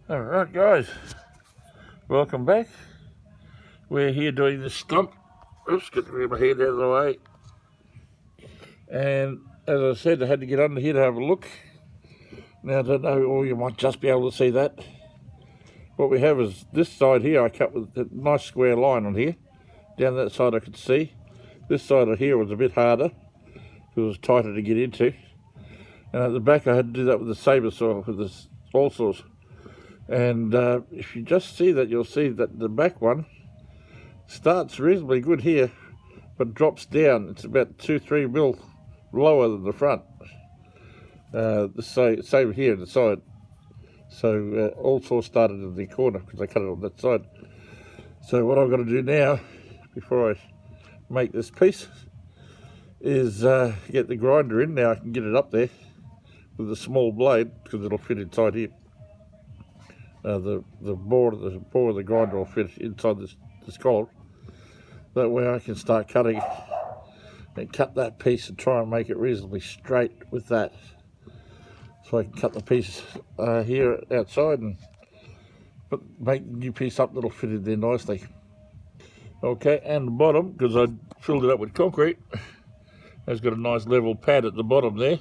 Alright guys, welcome back. We're here doing this stump. Oops, get my head out of the way. And as I said, I had to get under here to have a look. Now I don't know, or you might just be able to see that. What we have is this side here, I cut with a nice square line on here. Down that side I could see. This side of here was a bit harder, because it was tighter to get into. And at the back I had to do that with the saber saw, with the all saws. And if you just see that, you'll see that the back one starts reasonably good here, but drops down. It's about 2-3 mil lower than the front. Same here on the side. So all saws started in the corner because I cut it on that side. So what I've got to do now, before I make this piece, is get the grinder in. Now I can get it up there with a small blade because it'll fit inside here. The bore of the grinder will fit inside this collar. That way I can start cutting and cut that piece and try and make it reasonably straight with that. So I can cut the piece here outside and make the new piece up that'll fit in there nicely. Okay, and the bottom, because I filled it up with concrete, has got a nice level pad at the bottom there.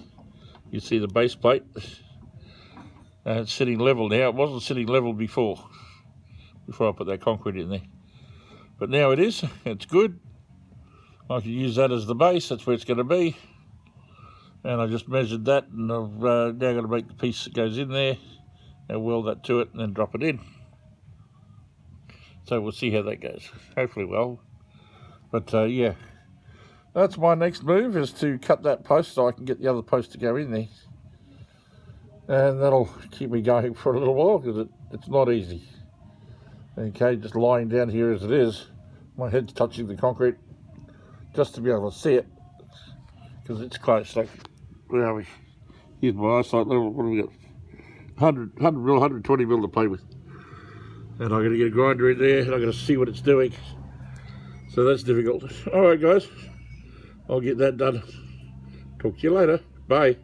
You see the base plate. It's sitting level now. It wasn't sitting level before I put that concrete in there. But now it is. It's good. I can use that as the base. That's where it's going to be. And I just measured that, and I've now got to make the piece that goes in there and weld that to it and then drop it in. So we'll see how that goes. Hopefully well. But yeah, that's my next move, is to cut that post so I can get the other post to go in there. And that'll keep me going for a little while, because it's not easy. Okay, just lying down here as it is, my head's touching the concrete just to be able to see it, because it's close. Like, where are we? Here's my eyesight level. What do we got? 100 mil, 120 mil to play with. And I'm going to get a grinder in there, and I'm going to see what it's doing. So that's difficult. All right, guys, I'll get that done. Talk to you later. Bye.